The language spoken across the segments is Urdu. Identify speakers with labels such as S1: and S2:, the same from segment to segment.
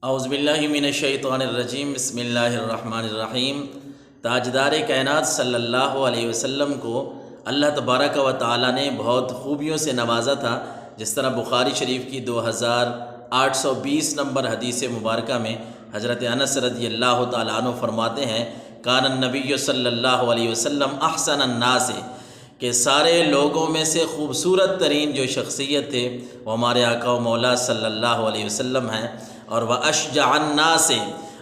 S1: اعوذ باللہ من الشیطان الرجیم، بسم اللہ الرحمن الرحیم۔ تاجدار کائنات صلی اللہ علیہ وسلم کو اللہ تبارک و تعالیٰ نے بہت خوبیوں سے نوازا تھا، جس طرح بخاری شریف کی 2820 نمبر حدیث مبارکہ میں حضرت انس رضی اللہ تعالیٰ عنہ فرماتے ہیں، کان النبی صلی اللہ علیہ وسلم احسن الناس، کہ سارے لوگوں میں سے خوبصورت ترین جو شخصیت تھے وہ ہمارے آقا و مولا صلی اللہ علیہ وسلم ہیں، اور وہ اشجع الناس،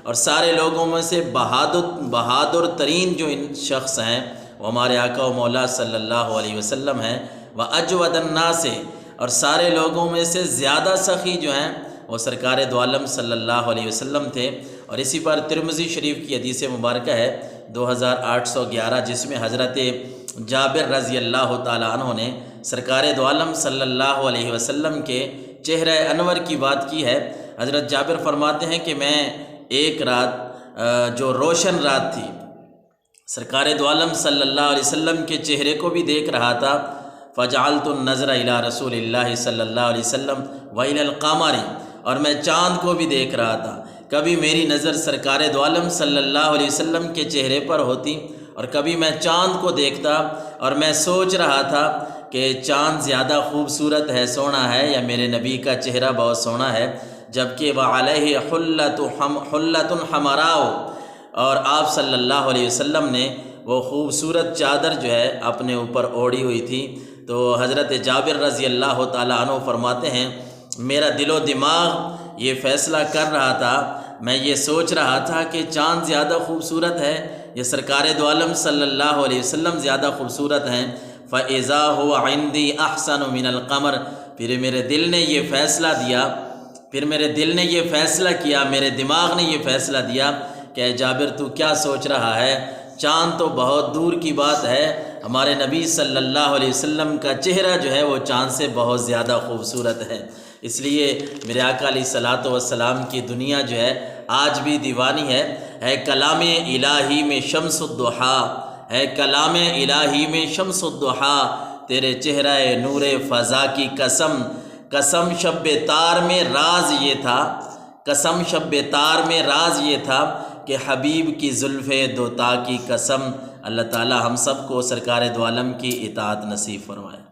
S1: اور سارے لوگوں میں سے بہادر ترین جو شخص ہیں وہ ہمارے آقا و مولا صلی اللہ علیہ وسلم ہیں، وہ اجود الناس، اور سارے لوگوں میں سے زیادہ سخی جو ہیں وہ سرکار دو عالم صلی اللہ علیہ وسلم تھے۔ اور اسی پر ترمذی شریف کی حدیث مبارکہ ہے 2811، جس میں حضرت جابر رضی اللہ تعالیٰ عنہ نے سرکار دو عالم صلی اللہ علیہ وسلم کے چہرہ انور کی بات کی ہے۔ حضرت جابر فرماتے ہیں کہ میں ایک رات جو روشن رات تھی، سرکار دو عالم صلی اللہ علیہ وسلم کے چہرے کو بھی دیکھ رہا تھا، فجعلت النظر الی رسول اللہ صلی اللہ علیہ وسلم والی القمر، اور میں چاند کو بھی دیکھ رہا تھا۔ کبھی میری نظر سرکار دو عالم صلی اللہ علیہ وسلم کے چہرے پر ہوتی اور کبھی میں چاند کو دیکھتا، اور میں سوچ رہا تھا کہ چاند زیادہ خوبصورت ہے، سونا ہے، یا میرے نبی کا چہرہ بہت سونا ہے، جبکہ وعلیہ حلۃ حمراء، اور آپ صلی اللہ علیہ وسلم نے وہ خوبصورت چادر جو ہے اپنے اوپر اوڑھی ہوئی تھی۔ تو حضرت جابر رضی اللہ تعالیٰ عنہ فرماتے ہیں، میرا دل و دماغ یہ فیصلہ کر رہا تھا، میں یہ سوچ رہا تھا کہ چاند زیادہ خوبصورت ہے یا سرکار دو عالم صلی اللہ علیہ وسلم زیادہ خوبصورت ہیں، فَإِذَا هُوَ عِنْدِي أَحْسَنُ مِنَ الْقَمَرِ، پھر میرے دل نے یہ فیصلہ کیا، میرے دماغ نے یہ فیصلہ دیا کہ اے جابر تو کیا سوچ رہا ہے، چاند تو بہت دور کی بات ہے، ہمارے نبی صلی اللہ علیہ وسلم کا چہرہ جو ہے وہ چاند سے بہت زیادہ خوبصورت ہے۔ اس لیے میرے آقا علیہ الصلاۃ والسلام کی دنیا جو ہے آج بھی دیوانی ہے کلام الہی میں شمس الضحیٰ، ہے کلام الہی میں شمس الضحیٰ، تیرے چہرہ نور فضا کی قسم شب تار میں راز یہ تھا کہ حبیب کی زلف دوتا کی قسم۔ اللہ تعالی ہم سب کو سرکار دو عالم کی اطاعت نصیب فرمائے۔